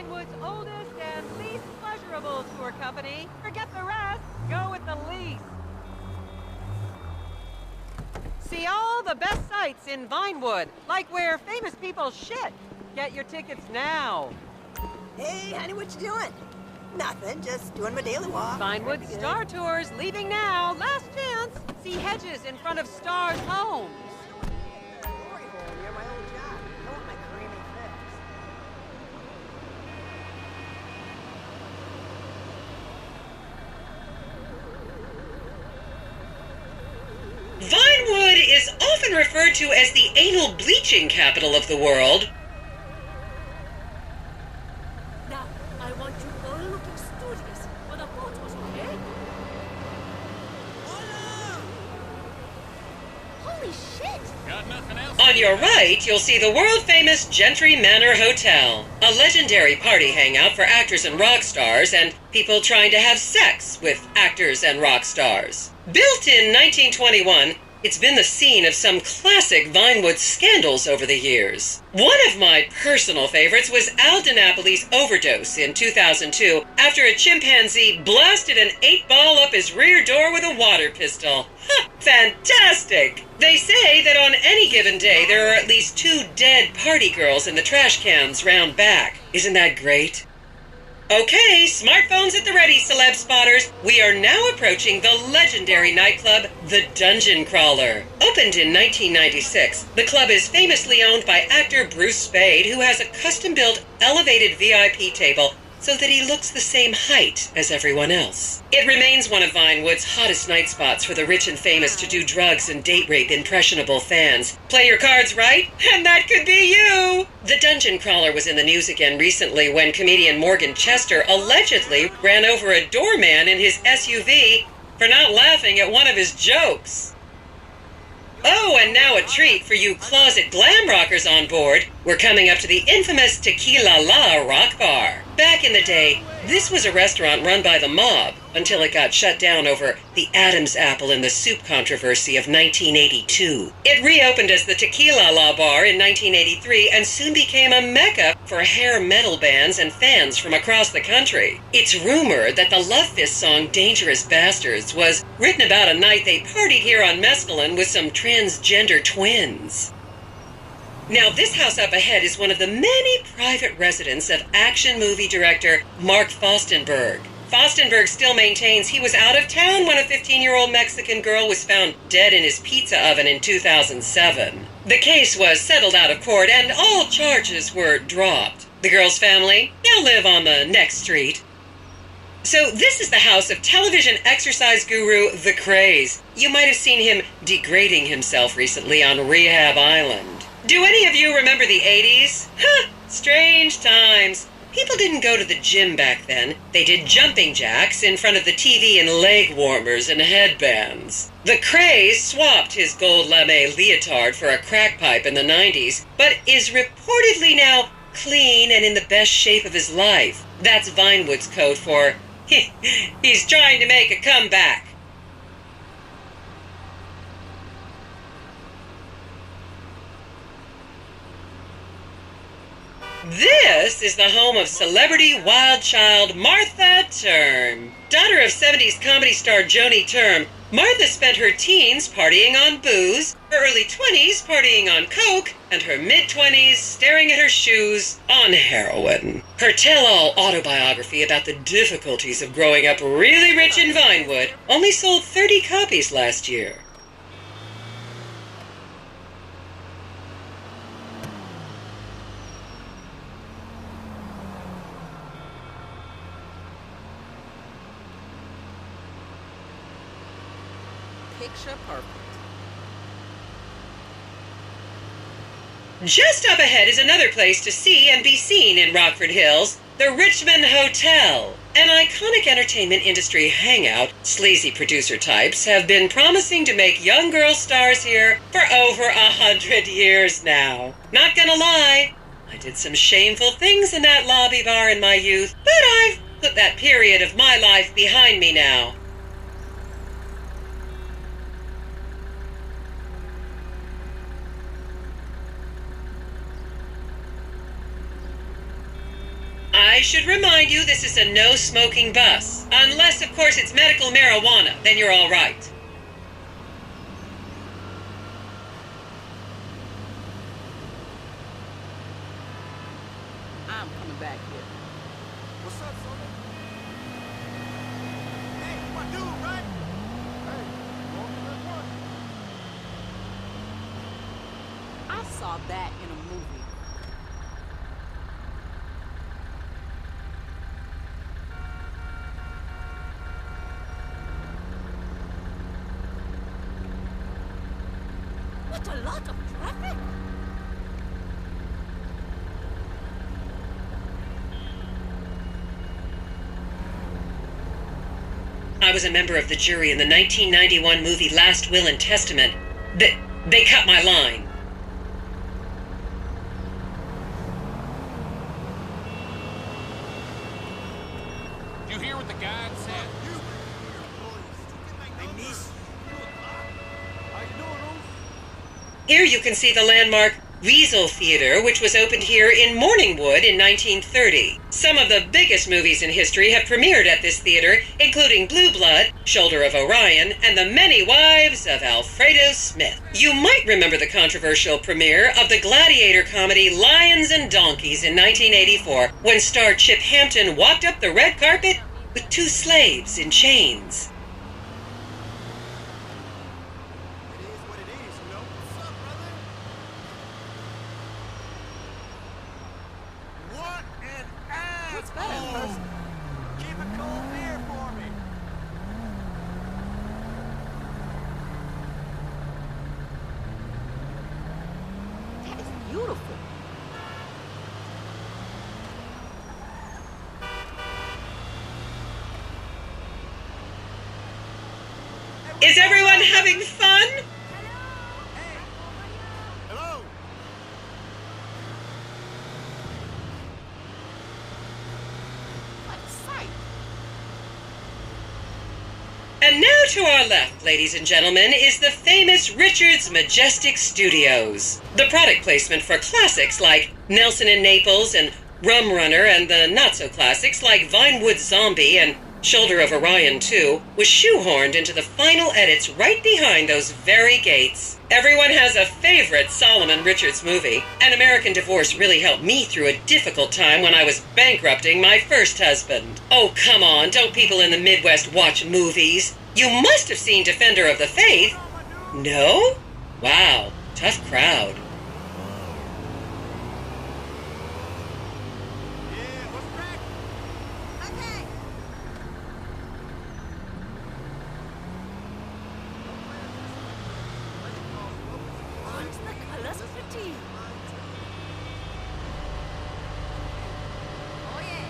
Vinewood's oldest and least pleasurable tour company. Forget the rest, go with the least. See all the best sights in Vinewood, like where famous people shit. Get your tickets now. Hey, honey, what you doing? Nothing, just doing my daily walk. Vinewood Star Tours leaving now. Last chance. See hedges in front of Star's homes. Vinewood is often referred to as the anal bleaching capital of the world. Now, I want you all looking studious for the photos, okay? Holy shit! Got nothing else? On your right, you'll see the world-famous Gentry Manor Hotel, a legendary party hangout for actors and rock stars and people trying to have sex with actors and rock stars. Built in 1921, it's been the scene of some classic Vinewood scandals over the years. One of my personal favorites was Al DiNapoli's overdose in 2002 after a chimpanzee blasted an 8-ball up his rear door with a water pistol. Ha! Fantastic! They say that on any given day there are at least 2 dead party girls in the trash cans round back. Isn't that great? Okay, smartphones at the ready, celeb spotters. We are now approaching the legendary nightclub, the Dungeon Crawler. Opened in 1996, the club is famously owned by actor Bruce Spade, who has a custom-built elevated VIP table so that he looks the same height as everyone else. It remains one of Vinewood's hottest night spots for the rich and famous to do drugs and date rape impressionable fans. Play your cards right, and that could be you! The Dungeon Crawler was in the news again recently when comedian Morgan Chester allegedly ran over a doorman in his SUV for not laughing at one of his jokes. Oh, and now a treat for you closet glam rockers on board. We're coming up to the infamous Tequila Rock Bar. Back in the day, this was a restaurant run by the mob until it got shut down over the Adam's apple in the soup controversy of 1982. It reopened as the Tequila Bar in 1983 and soon became a mecca for hair metal bands and fans from across the country. It's rumored that the Love Fist song Dangerous Bastards was written about a night they partied here on mescaline with some transgender twins. Now, this house up ahead is one of the many private residence of action movie director Mark Fostenberg. Fostenberg still maintains he was out of town when a 15-year-old Mexican girl was found dead in his pizza oven in 2007. The case was settled out of court and all charges were dropped. The girl's family now live on the next street. So this is the house of television exercise guru The Craze. You might have seen him degrading himself recently on Rehab Island. Do any of you remember the 80s? Huh, strange times. People didn't go to the gym back then. They did jumping jacks in front of the TV and leg warmers and headbands. The Craze swapped his gold lame leotard for a crack pipe in the 90s, but is reportedly now clean and in the best shape of his life. That's Vinewood's code for, he's trying to make a comeback. This is the home of celebrity wild child Martha Term. Daughter of 70s comedy star Joni Term, Martha spent her teens partying on booze, her early 20s partying on coke, and her mid-20s staring at her shoes on heroin. Her tell-all autobiography about the difficulties of growing up really rich in Vinewood only sold 30 copies last year. Picture perfect. Just up ahead is another place to see and be seen in Rockford Hills, the Richmond Hotel. An iconic entertainment industry hangout, sleazy producer types have been promising to make young girl stars here for over 100 years now. Not gonna lie, I did some shameful things in that lobby bar in my youth, but I've put that period of my life behind me now. I should remind you this is a no-smoking bus. Unless, of course, it's medical marijuana, then you're all right. I'm coming back here. What's up, Soda? Hey, my dude, right? Hey, going to that one. I saw that in a movie. What a lot of traffic! I was a member of the jury in the 1991 movie Last Will and Testament. They cut my line. You hear what the guy said? Hey, niece. How you doing, Ruth? Here you can see the landmark Weasel Theater, which was opened here in Morningwood in 1930. Some of the biggest movies in history have premiered at this theater, including Blue Blood, Shoulder of Orion, and The Many Wives of Alfredo Smith. You might remember the controversial premiere of the gladiator comedy Lions and Donkeys in 1984, when star Chip Hampton walked up the red carpet with two slaves in chains. It is what it is, you know? What's up, brother? What an ass! What's better in person? Keep a cold beer for me. That is beautiful. Is everyone having fun? Hello? What a sight. And now to our left, ladies and gentlemen, is the famous Richard's Majestic Studios. The product placement for classics like Nelson and Naples and Rum Runner, and the not-so-classics like Vinewood Zombie and Shoulder of Orion 2 was shoehorned into the final edits right behind those very gates. Everyone has a favorite Solomon Richards movie. An American Divorce really helped me through a difficult time when I was bankrupting my first husband. Oh, come on, don't people in the Midwest watch movies? You must have seen Defender of the Faith. No? Wow, tough crowd. Yeah, what's crack? Okay. Aren't the colors pretty? Oh, yeah.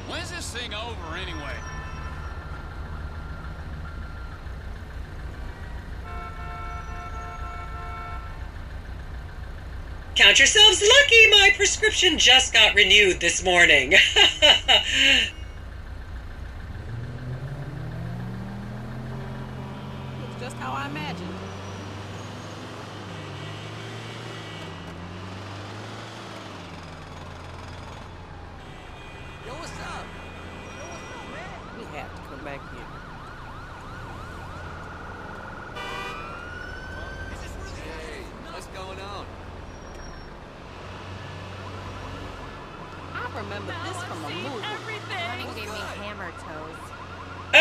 When's this thing over, anyway? Count yourselves lucky, my prescription just got renewed this morning. It's just how I imagined. Yo, what's up? We have to come back here. Hey, what's going on? I remember this from a movie. Everything! Gave me hammer toes.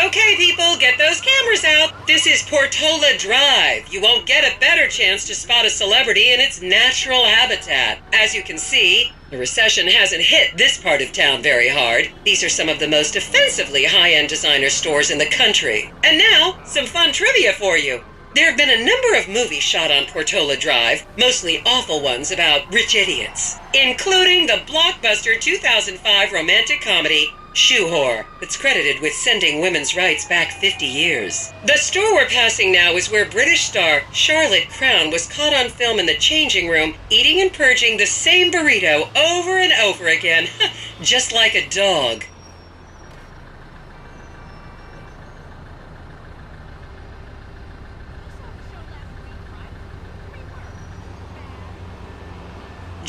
Okay, people, get those cameras out. This is Portola Drive. You won't get a better chance to spot a celebrity in its natural habitat. As you can see, the recession hasn't hit this part of town very hard. These are some of the most offensively high-end designer stores in the country. And now, some fun trivia for you. There have been a number of movies shot on Portola Drive, mostly awful ones about rich idiots, including the blockbuster 2005 romantic comedy Shoe Whore, that's credited with sending women's rights back 50 years. The store we're passing now is where British star Charlotte Crown was caught on film in the changing room, eating and purging the same burrito over and over again, just like a dog.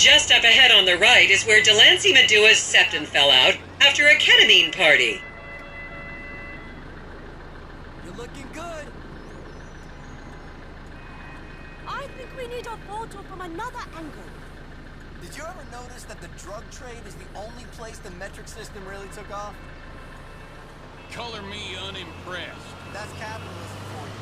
Just up ahead on the right is where Delancey Medua's septum fell out after a ketamine party. You're looking good. I think we need a photo from another angle. Did you ever notice that the drug trade is the only place the metric system really took off? Color me unimpressed. That's capitalism for you.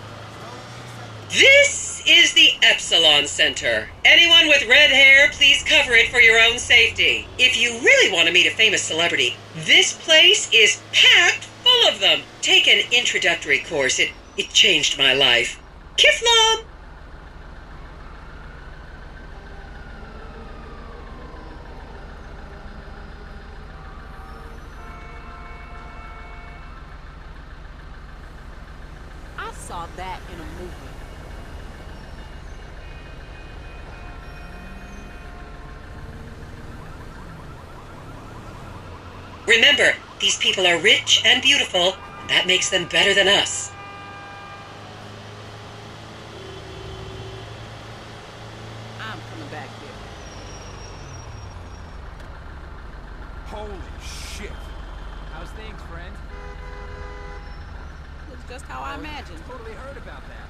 This is the Epsilon Center. Anyone with red hair, please cover it for your own safety. If you really want to meet a famous celebrity, this place is packed full of them. Take an introductory course. It changed my life. Kiflam! I saw that in a movie. Remember, these people are rich and beautiful. That makes them better than us. I'm coming back here. Holy shit. How's things, friend? Looks just how I imagined. Totally heard about that.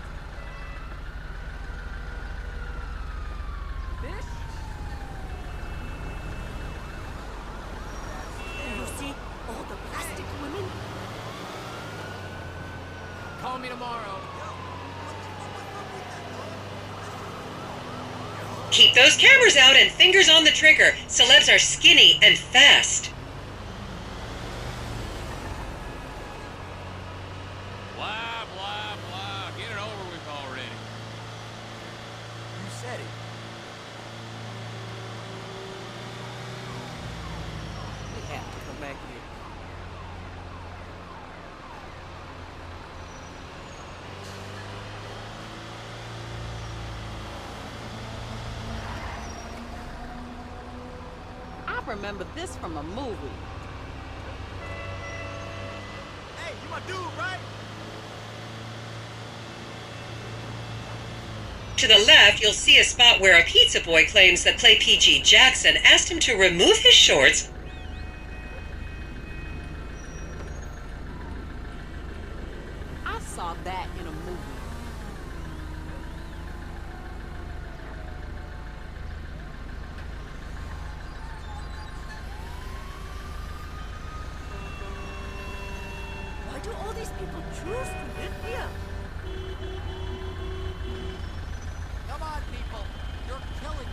Fish? You see all the plastic women? Call me tomorrow. Keep those cameras out and fingers on the trigger. Celebs are skinny and fast. Blah, blah, blah. Get it over with already. You said it. We have to come back here. I remember this from a movie. Hey, you my dude, right? To the left, you'll see a spot where a pizza boy claims that Play PG Jackson asked him to remove his shorts. I saw that in a movie. Why do all these people choose to live here? Come on, people. You're killing me.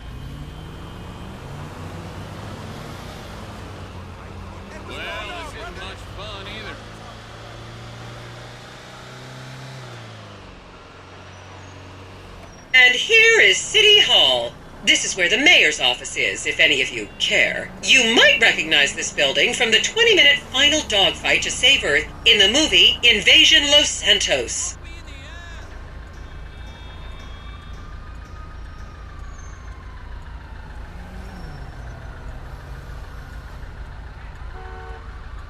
Well, this isn't much fun either. And here is City Hall. This is where the mayor's office is, if any of you care. You might recognize this building from the 20-minute final dogfight to save Earth in the movie Invasion Los Santos.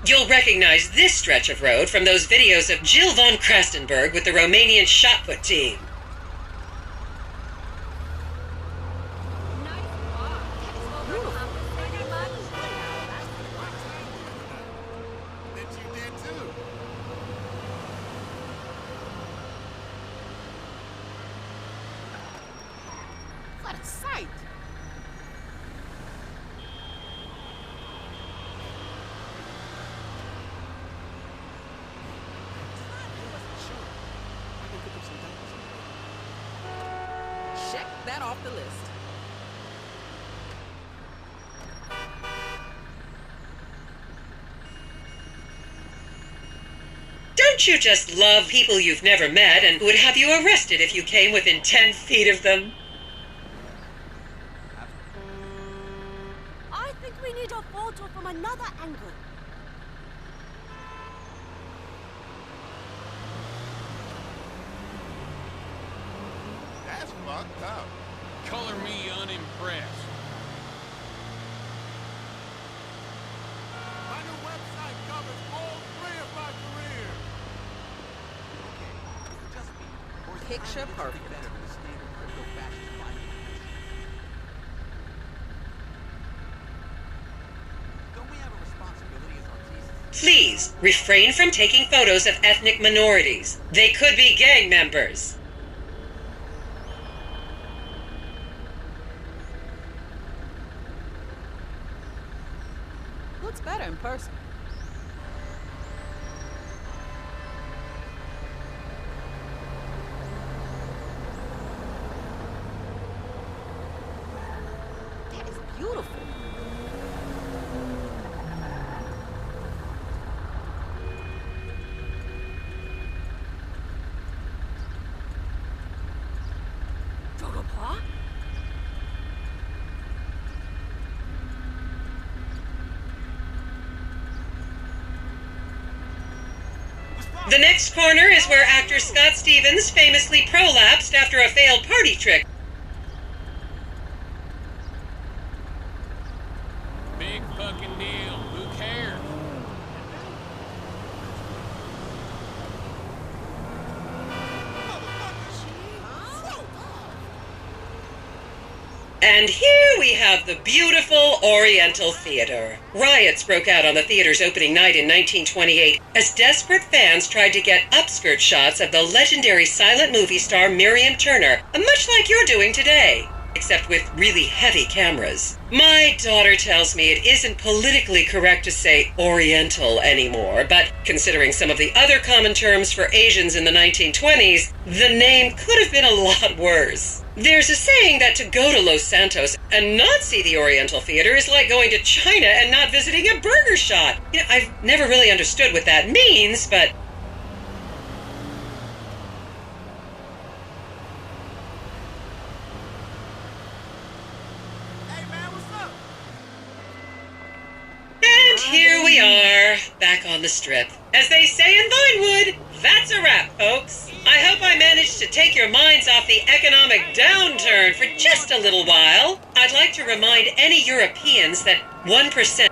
You'll recognize this stretch of road from those videos of Jill von Krastenberg with the Romanian shot put team. That you did too. What a sight! Check that off the list. Don't you just love people you've never met and would have you arrested if you came within 10 feet of them? I think we need a photo from another angle. That's fucked up. Color me unimpressed. My new website covers all three of my career. Okay, is it just me? Or is it Picture time to get perfect. better than the standard crypto fashion climate? please refrain from taking photos of ethnic minorities. They could be gang members. Looks better in person. That is beautiful. Drogapa? The next corner is where actor Scott Stevens famously prolapsed after a failed party trick. Big fucking deal. Who cares? And here we have the beautiful Oriental Theater. Riots broke out on the theater's opening night in 1928 as desperate fans tried to get upskirt shots of the legendary silent movie star Miriam Turner, much like you're doing today, except with really heavy cameras. My daughter tells me it isn't politically correct to say Oriental anymore, but considering some of the other common terms for Asians in the 1920s, the name could have been a lot worse. There's a saying that to go to Los Santos and not see the Oriental Theater is like going to China and not visiting a burger shop. You know, I've never really understood what that means, but... Hey, man, what's up? And here we are, back on the strip. As they say in Vinewood, that's a wrap, folks. I hope I managed to take your minds off the economic downturn for just a little while. I'd like to remind any Europeans that 1%